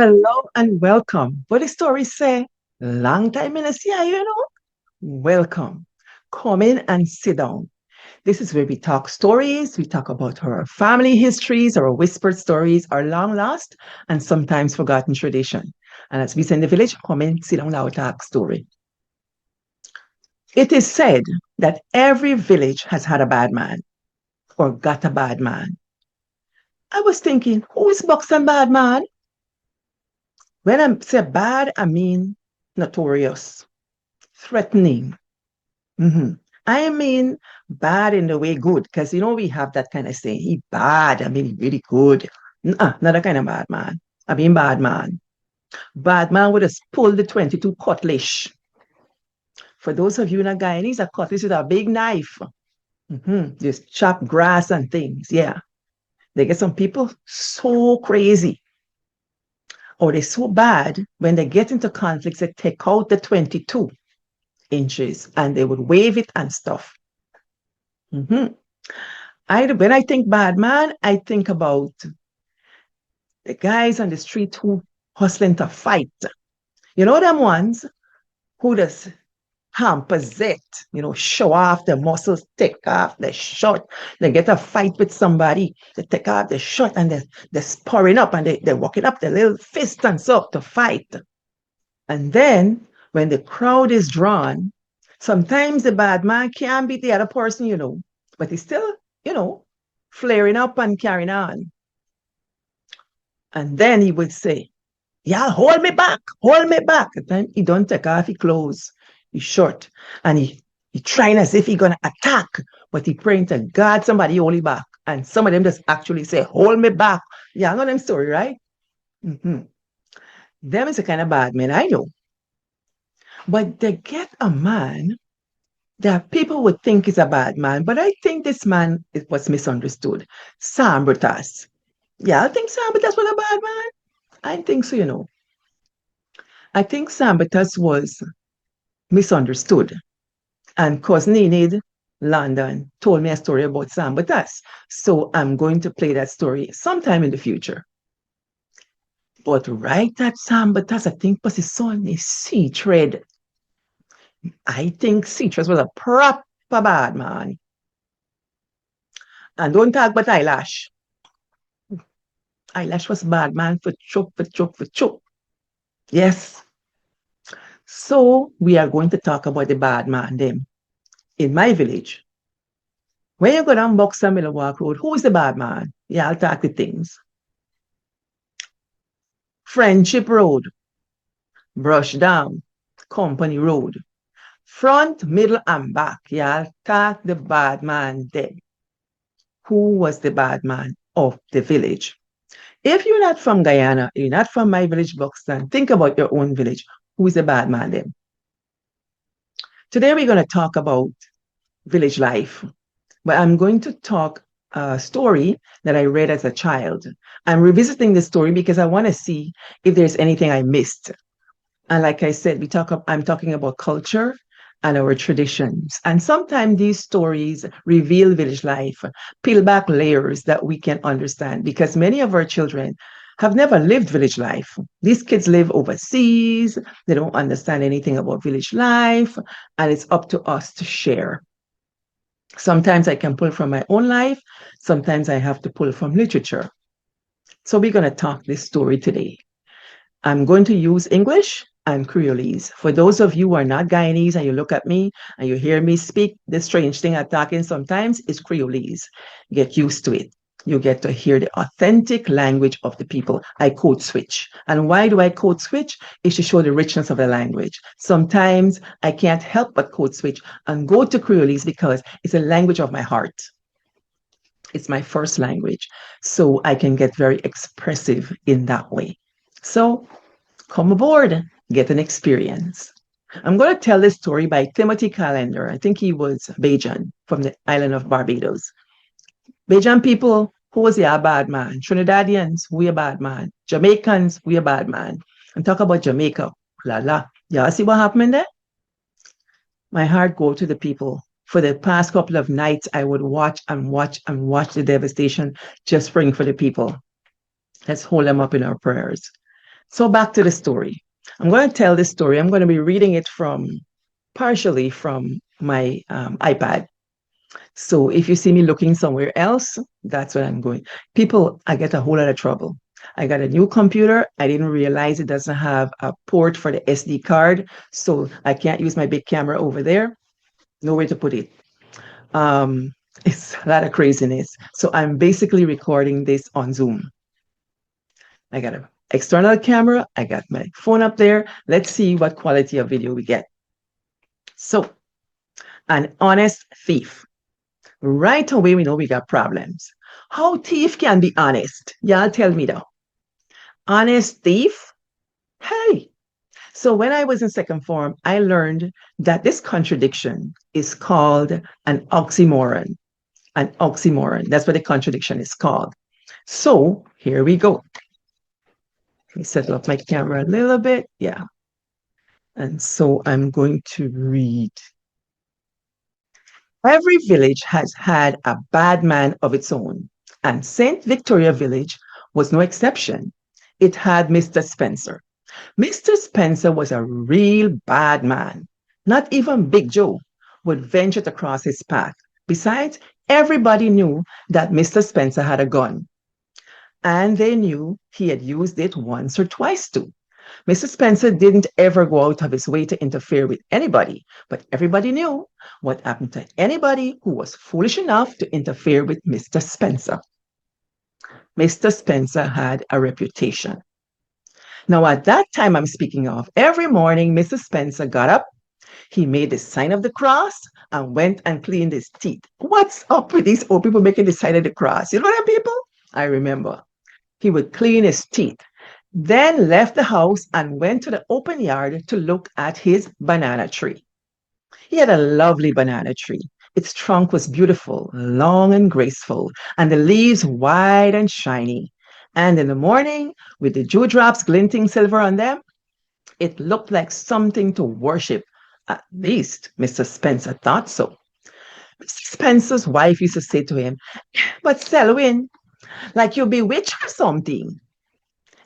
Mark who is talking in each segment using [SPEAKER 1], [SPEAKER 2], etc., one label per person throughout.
[SPEAKER 1] Hello and welcome. What the story say? Long time in a see you. Welcome. Come in and sit down. This is where we talk stories. We talk about our family histories, our whispered stories, our long lost and sometimes forgotten tradition. And as we say in the village, come in, sit down, loud talk story. It is said that every village has had a bad man or got a bad man. I was thinking, who is Buxton bad man? When I say bad, I mean notorious, threatening. Mhm. I mean bad in the way good, because we have that kind of saying. He bad, I mean he really good. Not that kind of bad man. I mean bad man. Bad man would have pulled the 22 cutlass. For those of you in a Guyanese, a cutlass is a big knife. Just chop grass and things. Yeah. They get some people so crazy or they're so bad when they get into conflicts, they take out the 22 inches and they would wave it and stuff. Mm-hmm. When I think bad man, I think about the guys on the street who hustling to fight. You know them ones who just hampers it, show off the muscles, take off the shirt. They get a fight with somebody, they take off the shirt and they're sparring up and they're walking up their little fist and so to fight. And then when the crowd is drawn, sometimes the bad man can't beat the other person, but he's still, flaring up and carrying on. And then he would say, "Yeah, hold me back, hold me back." And then he don't take off his clothes, his shirt, and he trying as if he gonna attack, but he praying to God somebody hold him back. And some of them just actually say, "Hold me back." Yeah, I know them story, right? Mm-hmm. Them is the kind of bad men I know. But they get a man that people would think is a bad man, but I think this man was misunderstood. Sambritas. Yeah, I think Sambritas was a bad man. I think so. I think Sambritas was misunderstood. And cousin Enid London told me a story about Sambritas. So I'm going to play that story sometime in the future. But right at Sambritas, I think was his son is Seatred. I think Citrus was a proper bad man. And don't talk about Eyelash. Eyelash was bad man for choke, for choke, for choke. Yes. So we are going to talk about the bad man them in my village. When you go down Boxer Millwalk Road, who is the bad man? Yeah, I'll talk the things. Friendship Road, Brush Down, Company Road. Front, middle, and back. Yeah, I'll talk the bad man them. Who was the bad man of the village? If you're not from Guyana, you're not from my village, Buxton, think about your own village. Who is the bad man then? Today we're going to talk about village life, but I'm going to talk a story that I read as a child. I'm revisiting the story because I want to see if there's anything I missed. And like I said, I'm talking about culture and our traditions. And sometimes these stories reveal village life, peel back layers that we can understand because many of our children have never lived village life. These kids live overseas. They don't understand anything about village life. And it's up to us to share. Sometimes I can pull from my own life. Sometimes I have to pull from literature. So we're going to talk this story today. I'm going to use English and Creolese. For those of you who are not Guyanese and you look at me and you hear me speak, the strange thing I'm talking sometimes is Creolese. Get used to it. You get to hear the authentic language of the people. I code switch. And why do I code switch? It's to show the richness of the language. Sometimes I can't help but code switch and go to Creolese because it's a language of my heart. It's my first language. So I can get very expressive in that way. So come aboard, get an experience. I'm going to tell this story by Timothy Callender. I think he was Bajan from the island of Barbados. Bajan people, who was a bad man? Trinidadians, we a bad man. Jamaicans, we a bad man. And talk about Jamaica. La la. Y'all see what happened there? My heart go to the people. For the past couple of nights, I would watch and watch and watch the devastation just praying for the people. Let's hold them up in our prayers. So back to the story. I'm going to tell this story. I'm going to be reading it from partially from my iPad. So if you see me looking somewhere else, that's where I'm going. People, I get a whole lot of trouble. I got a new computer. I didn't realize it doesn't have a port for the SD card. So I can't use my big camera over there. Nowhere to put it. Um, it's a lot of craziness. So I'm basically recording this on Zoom. I got an external camera. I got my phone up there. Let's see what quality of video we get. So, an honest thief. Right away, we know we got problems. How thief can be honest? Y'all tell me though. Honest thief? Hey. So when I was in second form, I learned that this contradiction is called an oxymoron. An oxymoron. That's what the contradiction is called. So here we go. Let me set up my camera a little bit. Yeah. And so I'm going to read. Every village has had a bad man of its own, and St. Victoria Village was no exception. It had Mr. Spencer. Mr. Spencer was a real bad man. Not even Big Joe would venture to cross his path. Besides, everybody knew that Mr. Spencer had a gun, and they knew he had used it once or twice too. Mr. Spencer didn't ever go out of his way to interfere with anybody, but everybody knew what happened to anybody who was foolish enough to interfere with Mr. Spencer. Mr. Spencer had a reputation. Now, at that time I'm speaking of, every morning Mr. Spencer got up, he made the sign of the cross, and went and cleaned his teeth. What's up with these old people making the sign of the cross? You know them people? I remember. He would clean his teeth, then left the house and went to the open yard to look at his banana tree. He had a lovely banana tree. Its trunk was beautiful, long and graceful, and the leaves wide and shiny. And in the morning, with the dewdrops glinting silver on them, it looked like something to worship. At least Mr. Spencer thought so. Mr. Spencer's wife used to say to him, "But Selwyn, like you're bewitched or something.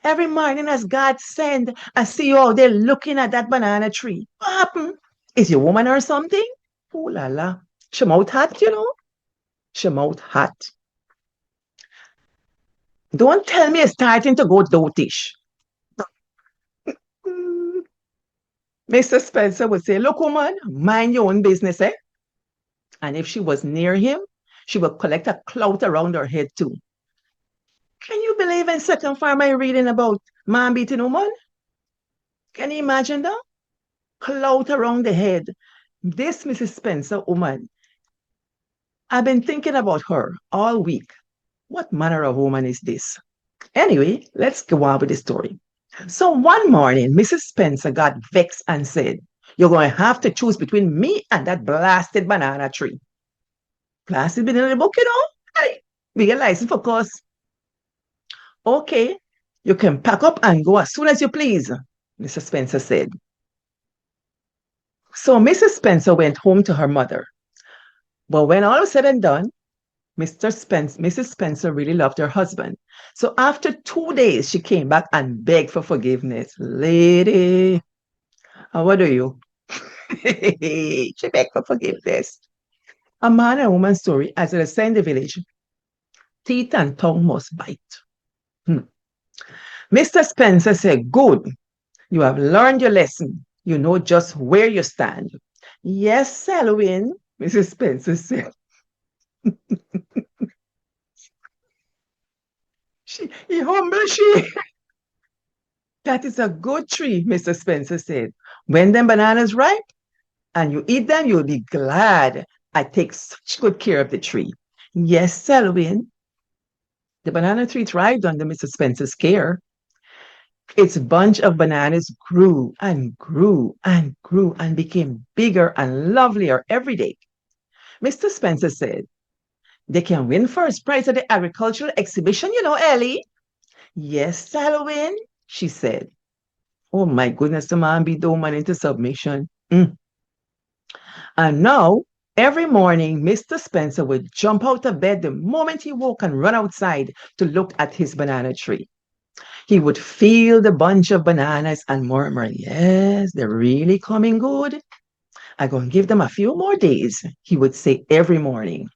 [SPEAKER 1] Every morning as God send, I see you out there looking at that banana tree. What happened? Is you a woman or something?" Ooh la la. She mouth hot, you know? She mouth hot. Don't tell me it's starting to go dotish. Mr. Spencer would say, "Look, woman, mind your own business, eh?" And if she was near him, she would collect a clout around her head too. Can you believe in second farm I reading about man beating woman? Can you imagine that? Clout around the head. This Mrs. Spencer woman, I've been thinking about her all week. What manner of woman is this? Anyway, let's go on with the story. So one morning, Mrs. Spencer got vexed and said, "You're going to have to choose between me and that blasted banana tree." Blasted been in the book, you know? Hey, we get license for course. "Okay, you can pack up and go as soon as you please," Mr. Spencer said. So Mrs. Spencer went home to her mother. But when all was said and done, Mrs. Spencer really loved her husband. So after 2 days, she came back and begged for forgiveness. Lady, what do you? She begged for forgiveness. A man and woman story, as it is said in the village, teeth and tongue must bite. Mr. Spencer said, "Good, you have learned your lesson. You know just where you stand." "Yes, Selwyn," Mrs. Spencer said. He humble she. "That is a good tree," Mr. Spencer said. "When them bananas ripe and you eat them, you'll be glad I take such good care of the tree." "Yes, Selwyn." The banana tree thrived under Mr. Spencer's care. Its bunch of bananas grew and grew and grew and became bigger and lovelier every day. Mr. Spencer said, "They can win first prize at the agricultural exhibition, you know, Ellie." "Yes, Selwyn," she said. Oh my goodness, the man beat the woman into submission. And now, every morning, Mr. Spencer would jump out of bed the moment he woke and run outside to look at his banana tree. He would feel the bunch of bananas and murmur, yes, they're really coming good. I'm going to give them a few more days, he would say every morning.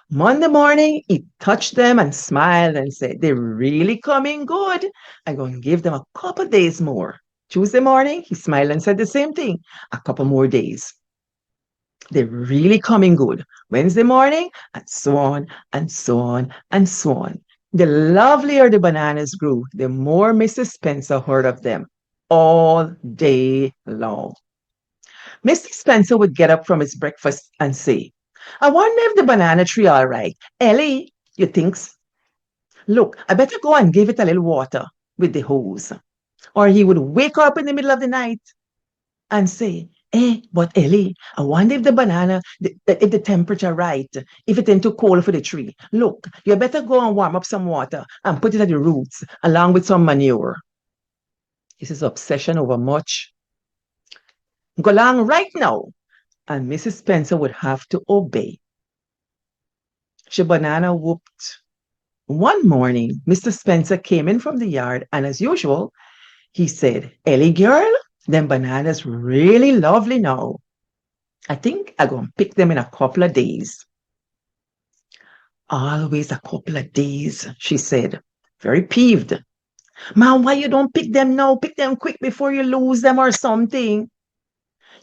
[SPEAKER 1] Monday morning, he touched them and smiled and said, they're really coming good. I'm going to give them a couple days more. Tuesday morning, he smiled and said the same thing, a couple more days. They're really coming good. Wednesday morning, and so on, and so on, and so on. The lovelier the bananas grew, the more Mrs. Spencer heard of them all day long. Mr. Spencer would get up from his breakfast and say, I wonder if the banana tree all right. Ellie, you thinks? Look, I better go and give it a little water with the hose. Or he would wake up in the middle of the night and say, but Ellie, I wonder if the banana, if the temperature right, if it ain't too cold for the tree. Look, you better go and warm up some water and put it at the roots along with some manure. This is obsession over much. Go along right now. And Mrs. Spencer would have to obey. Banana whooped. One morning, Mr. Spencer came in from the yard, and as usual, he said, Ellie girl, them bananas really lovely now. I think I'm going to pick them in a couple of days. Always a couple of days, she said, very peeved. Man, why you don't pick them now? Pick them quick before you lose them or something.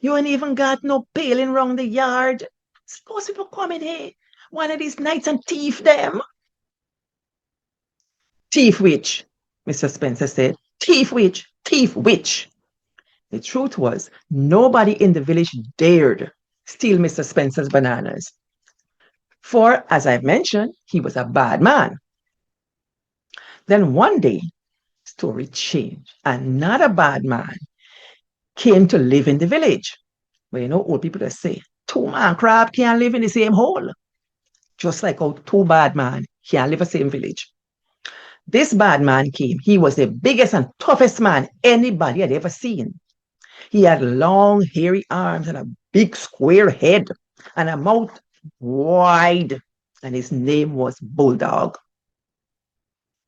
[SPEAKER 1] You ain't even got no paling round the yard. Suppose people come in here one of these nights and thief them. Thief which? Mr. Spencer said. Thief which? Thief which? The truth was, nobody in the village dared steal Mr. Spencer's bananas. For, as I've mentioned, he was a bad man. Then one day, story changed. Another bad man came to live in the village. Well, you know, old people that say, two man crab can't live in the same hole. Just like how two bad men can't live in the same village. This bad man came. He was the biggest and toughest man anybody had ever seen. He had long, hairy arms and a big square head and a mouth wide. And his name was Bulldog.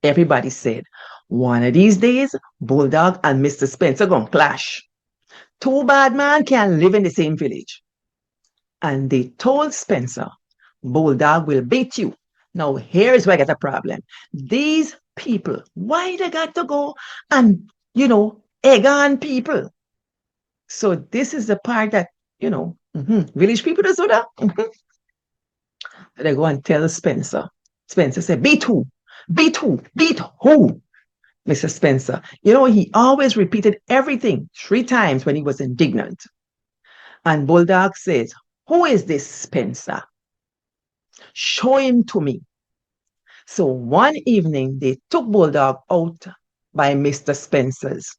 [SPEAKER 1] Everybody said, one of these days, Bulldog and Mr. Spencer gonna clash. Two bad men can't live in the same village. And they told Spencer, Bulldog will beat you. Now, here's where I get a problem. These people, why they got to go and, egg on people? So this is the part that, village people do that. They go and tell Spencer. Spencer said, beat who? Beat who? Beat who? Mr. Spencer. He always repeated everything 3 times when he was indignant. And Bulldog says, who is this Spencer? Show him to me. So one evening, they took Bulldog out by Mr. Spencer's.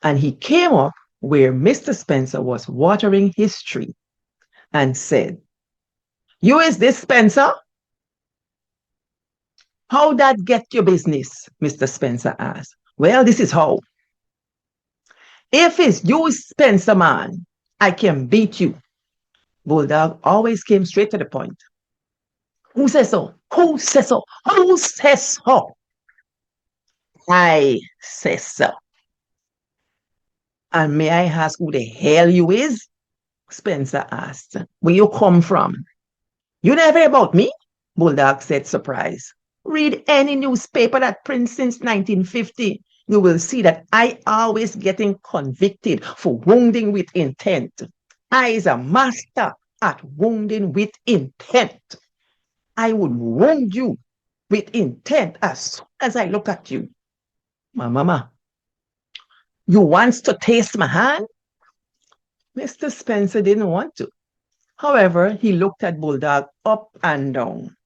[SPEAKER 1] And he came up where Mr. Spencer was watering his tree and said, you is this Spencer? How that get your business? Mr. Spencer asked. Well, this is how. If it's you, Spencer, man, I can beat you. Bulldog always came straight to the point. Who says so? Who says so? Who says so? I say so. And may I ask who the hell you is? Spencer asked. Where you come from? You never hear about me? Bulldog said, surprised. Read any newspaper that prints since 1950. You will see that I always getting convicted for wounding with intent. I is a master at wounding with intent. I would wound you with intent as soon as I look at you. My mama, you wants to taste my hand? Mr. Spencer didn't want to. However, he looked at Bulldog up and down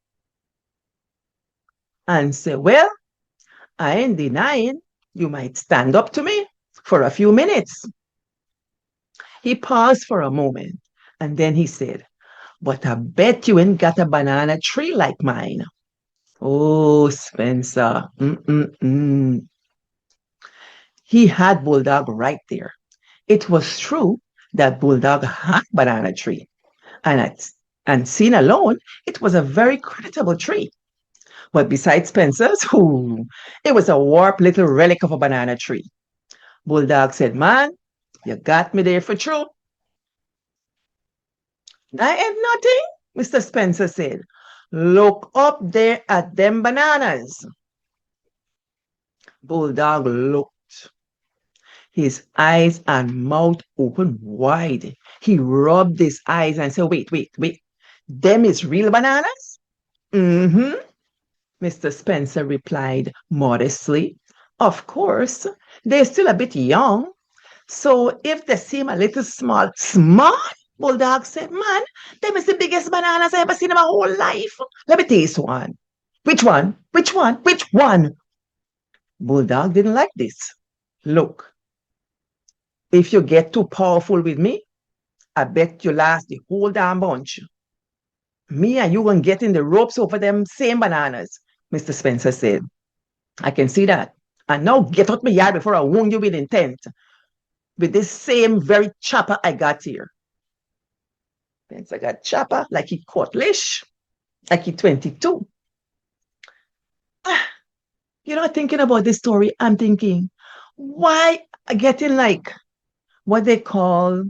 [SPEAKER 1] and said, well, I ain't denying you might stand up to me for a few minutes. He paused for a moment and then he said, but I bet you ain't got a banana tree like mine. Oh, Spencer. He had Bulldog right there. It was true that Bulldog had a banana tree. And seen alone, it was a very creditable tree. But besides Spencer's, it was a warped little relic of a banana tree. Bulldog said, man, you got me there for true. That ain't nothing, Mr. Spencer said. Look up there at them bananas. Bulldog looked, his eyes and mouth open wide. He rubbed his eyes and said, wait, wait, wait. Them is real bananas? Mm-hmm, Mr. Spencer replied modestly. Of course, they're still a bit young. So if they seem a little small, small? Bulldog said, man, them is the biggest bananas I ever seen in my whole life. Let me taste one. Which one? Which one? Which one? Bulldog didn't like this. Look, if you get too powerful with me, I bet you last the whole damn bunch. Me and you gonna get in the ropes over them same bananas, Mr. Spencer said. I can see that. And now get out my yard before I wound you with intent. With this same very chopper I got here. Spencer got chopper like he caught leash, like he 22. Thinking about this story, I'm thinking, why getting like what they call,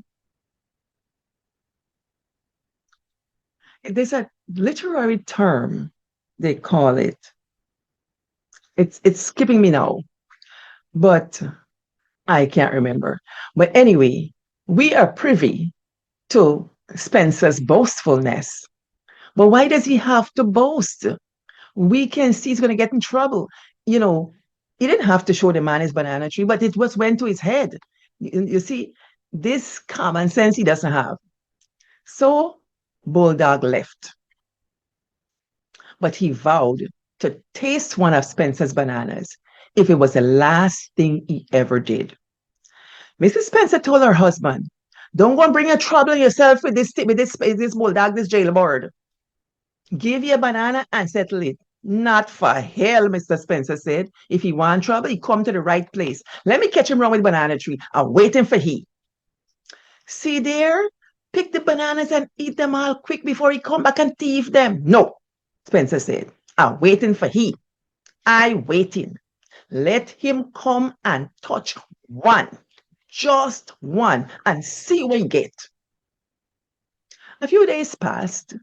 [SPEAKER 1] there's a literary term, they call it. It's skipping me now, but I can't remember. But anyway, we are privy to Spencer's boastfulness. But why does he have to boast? We can see he's going to get in trouble. He didn't have to show the man his banana tree, but it was went to his head. You see, this common sense he doesn't have. So Bulldog left. But he vowed to taste one of Spencer's bananas if it was the last thing he ever did. Mrs. Spencer told her husband, don't go and bring a trouble yourself with this bulldog, this jailbird. Give you a banana and settle it. Not for hell, Mr. Spencer said. If he want trouble, he come to the right place. Let me catch him wrong with banana tree. I'm waiting for he. See there? Pick the bananas and eat them all quick before he come back and thief them. No, Spencer said. I'm waiting for he. I waiting. Let him come and touch one. Just one. And see what he get. A few days passed.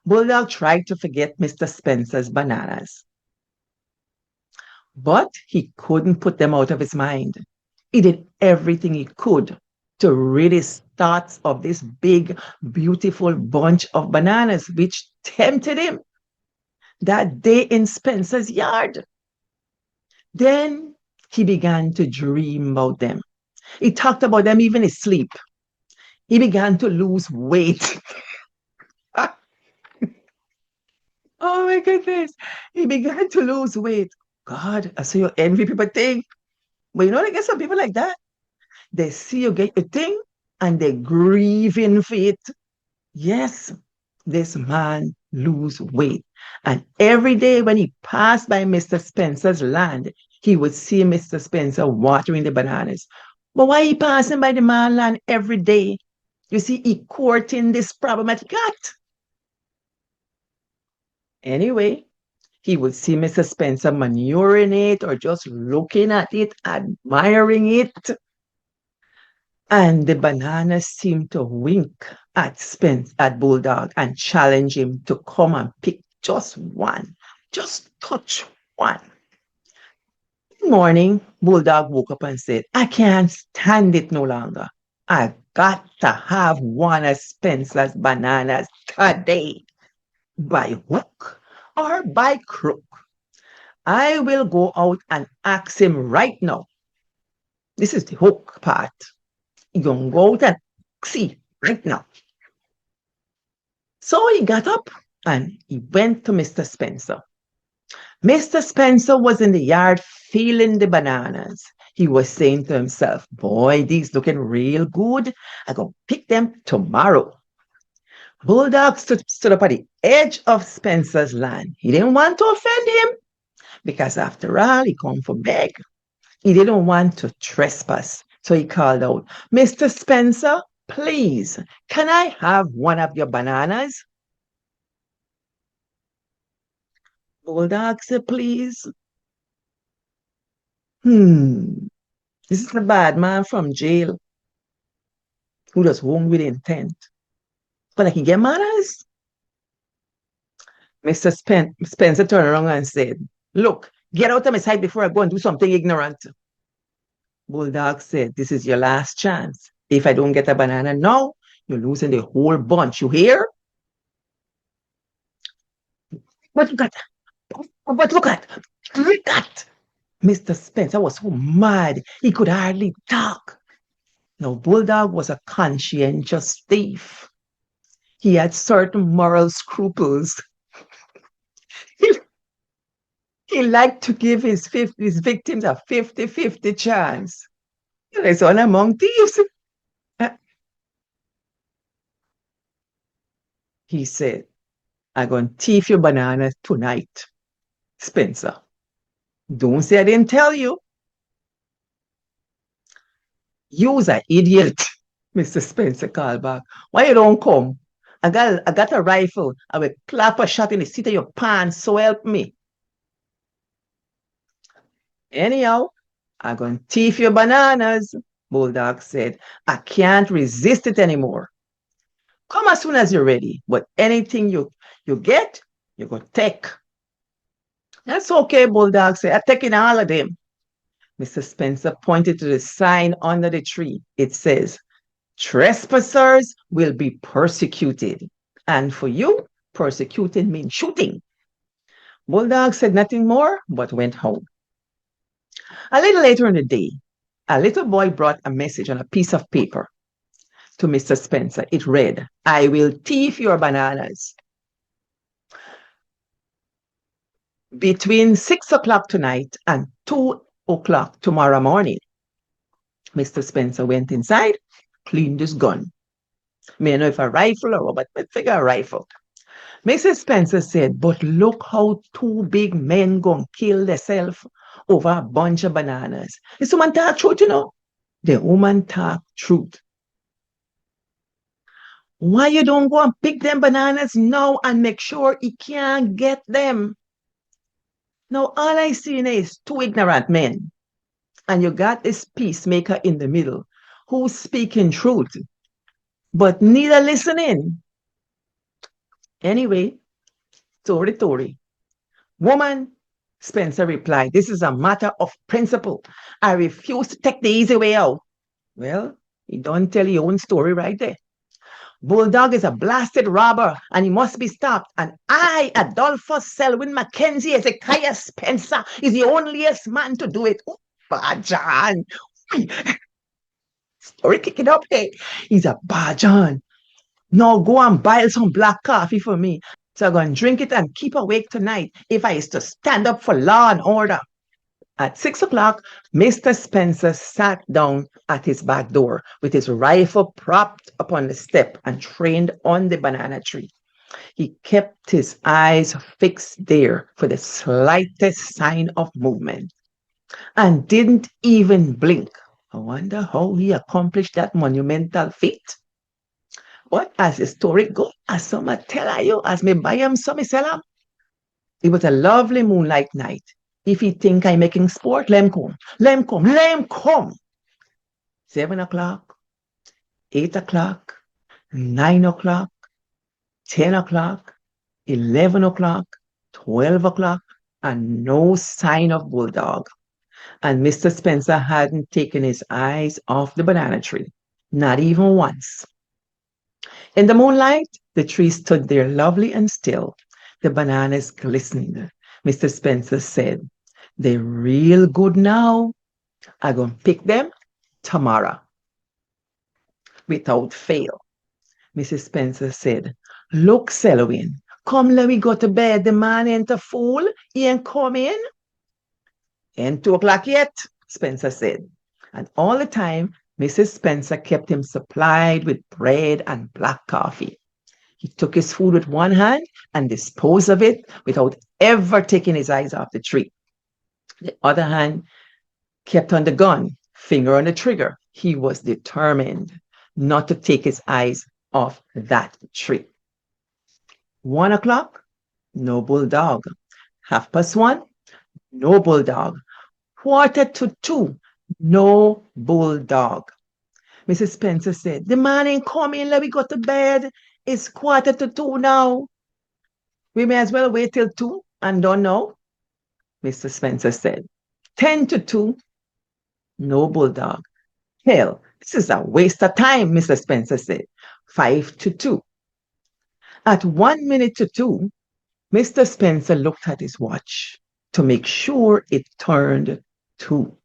[SPEAKER 1] Bulldog tried to forget Mr. Spencer's bananas. But he couldn't put them out of his mind. He did everything he could to rid his thoughts of this big, beautiful bunch of bananas, which tempted him that day in Spencer's yard. Then he began to dream about them. He talked about them even in his sleep. He began to lose weight. Oh my goodness. He began to lose weight. God, I see you envy people think. But they get some people like that. They see you get your thing and they grieving for it. Yes, this man lose weight. And every day when he passed by Mr. Spencer's land, he would see Mr. Spencer watering the bananas. But why he passing by the man land every day? You see, he courting this problematic cat. Anyway, he would see Mr. Spencer manuring it or just looking at it, admiring it. And the bananas seemed to wink at Bulldog and challenge him to come and pick just one, just touch one. One morning, Bulldog woke up and said, I can't stand it no longer. I've got to have one of Spencer's bananas today. By hook or by crook. I will go out and ask him right now. This is the hook part. You're going to go out and see right now. So he got up and he went to Mr. Spencer. Mr. Spencer was in the yard feeling the bananas. He was saying to himself, boy, these looking real good. I'm going to pick them tomorrow. Bulldog stood up at the edge of Spencer's land. He didn't want to offend him because after all, he come for beg. He didn't want to trespass. So he called out, Mr. Spencer, please, can I have one of your bananas? Bulldog said, please. Hmm. This is a bad man from jail who does wrong with intent. But I can get manners. Mr. Spencer turned around and said, look, get out of my sight before I go and do something ignorant. Bulldog said, this is your last chance. If I don't get a banana now, you're losing the whole bunch. You hear? But look at, look at. Mr. Spencer was so mad he could hardly talk. Now, Bulldog was a conscientious thief. He had certain moral scruples. He, he liked to give his victims a 50-50 chance. There's one among thieves. Uh, He said, I'm going to thief your banana tonight, Spencer. Don't say I didn't tell you. You's an idiot, Mr. Spencer called back. Why you don't come? I got a rifle. I will clap a shot in the seat of your pants, so help me. Anyhow, I'm going to thief your bananas, Bulldog said. I can't resist it anymore. Come as soon as you're ready, but anything you get, you go take. That's okay, Bulldog said. I'm taking all of them. Mr. Spencer pointed to the sign under the tree. It says, trespassers will be persecuted. And for you, persecuted means shooting. Bulldog said nothing more, but went home. A little later in the day, a little boy brought a message on a piece of paper to Mr. Spencer. It read, I will thief your bananas. Between 6 o'clock tonight and 2 o'clock tomorrow morning. Mr. Spencer went inside, cleaned his gun. May I know if a rifle or what, but figure a rifle. Mrs. Spencer said, but look how two big men gonna kill themselves over a bunch of bananas. This woman talk truth, you know. The woman talk truth. Why you don't go and pick them bananas now and make sure he can't get them? Now all I see is two ignorant men. And you got this peacemaker in the middle who's speaking truth, but neither listening. Anyway, Tory. Woman, Spencer replied, this is a matter of principle. I refuse to take the easy way out. Well, he don't tell your own story right there. Bulldog is a blasted robber and he must be stopped. And I, Adolphus Selwyn Mackenzie, Ezekiah Spencer, is the onlyest man to do it. Oh, Bajan. Story kicking up here. He's a Bajan. Now go and buy some black coffee for me. So I'm going to drink it and keep awake tonight if I is to stand up for law and order. At 6 o'clock, Mr. Spencer sat down at his back door with his rifle propped upon the step and trained on the banana tree. He kept his eyes fixed there for the slightest sign of movement and didn't even blink. I wonder how he accomplished that monumental feat. But as the story goes, as some tell you, as me buy him, some me sell him. It was a lovely moonlight night. If he think I'm making sport, let him come. Let him come. Let him come. 7 o'clock, 8 o'clock, 9 o'clock, 10 o'clock, 11 o'clock, 12 o'clock, and no sign of Bulldog. And Mr. Spencer hadn't taken his eyes off the banana tree, not even once. In the moonlight, the tree stood there lovely and still. The bananas glistened. Mr. Spencer said, they're real good now. I'm going to pick them tomorrow. Without fail. Mrs. Spencer said, look, Selwyn, come let me go to bed. The man ain't a fool. He ain't come in. Ain't 2 o'clock yet, Spencer said. And all the time, Mrs. Spencer kept him supplied with bread and black coffee. He took his food with one hand and disposed of it without ever taking his eyes off the tree. The other hand kept on the gun, finger on the trigger. He was determined not to take his eyes off that tree. 1 o'clock, no Bulldog. 1:30, no Bulldog. 1:45, no Bulldog. Mrs. Spencer said, the man ain't coming, let me go to bed. It's 1:45 now. We may as well wait till 2 and don't know, Mr. Spencer said. 1:50, no Bulldog. Hell, this is a waste of time, Mr. Spencer said. 1:55. At 1 minute to 2, Mr. Spencer looked at his watch to make sure it turned 2.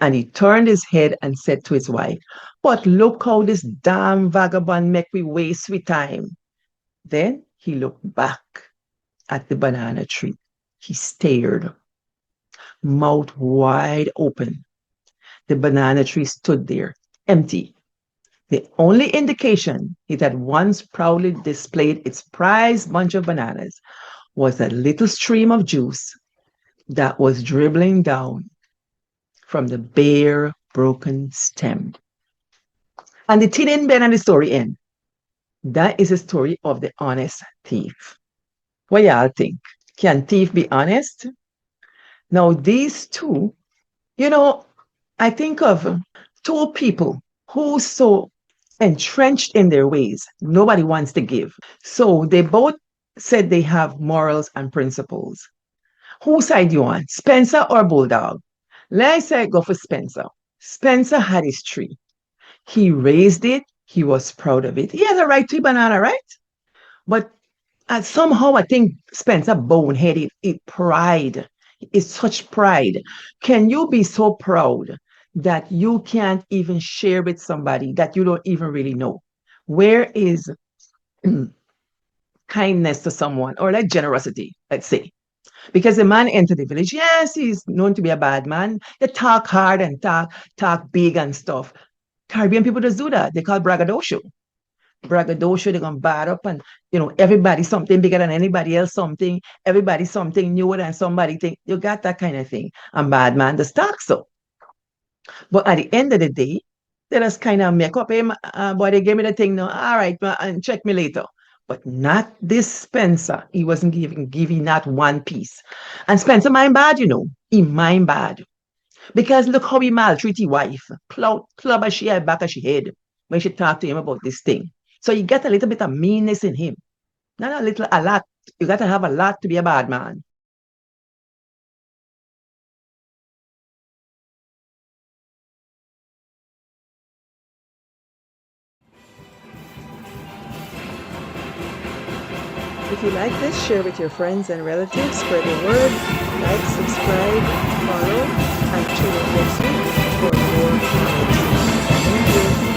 [SPEAKER 1] And he turned his head and said to his wife, but look how this damn vagabond make we waste we time. Then he looked back at the banana tree. He stared, mouth wide open. The banana tree stood there, empty. The only indication it had once proudly displayed its prized bunch of bananas was a little stream of juice that was dribbling down from the bare, broken stem. And the teen didn't bend and the story end. That is the story of the honest thief. What y'all think? Can thief be honest? Now, these two, you know, I think of two people who so entrenched in their ways, nobody wants to give. So they both said they have morals and principles. Whose side you on, Spencer or Bulldog? Let's say go for Spencer. Spencer had his tree. He raised it. He was proud of it. He has a right to a banana, right? But somehow I think Spencer boneheaded it. Pride. It's such pride. Can you be so proud that you can't even share with somebody that you don't even really know? Where is kindness to someone or like generosity, let's say? Because the man entered the village, yes, he's known to be a bad man. They talk hard and talk big and stuff. Caribbean people just do that. They call braggadocio. Braggadocio, they're gonna bad up and everybody something bigger than anybody else, something, everybody something newer than somebody think. You got that kind of thing. And bad man just talk so. But at the end of the day, they just kind of make up, hey, boy, they gave me the thing now. All right, and check me later. But not this Spencer. He wasn't giving not one piece. And Spencer mind bad, He mind bad. Because look how he maltreat his wife. Club as she had back as she head when she talked to him about this thing. So you get a little bit of meanness in him. Not a little, a lot. You got to have a lot to be a bad man. If you like this, share with your friends and relatives, spread the word, like, subscribe, follow, and tune in next week for more knowledge. Thank you.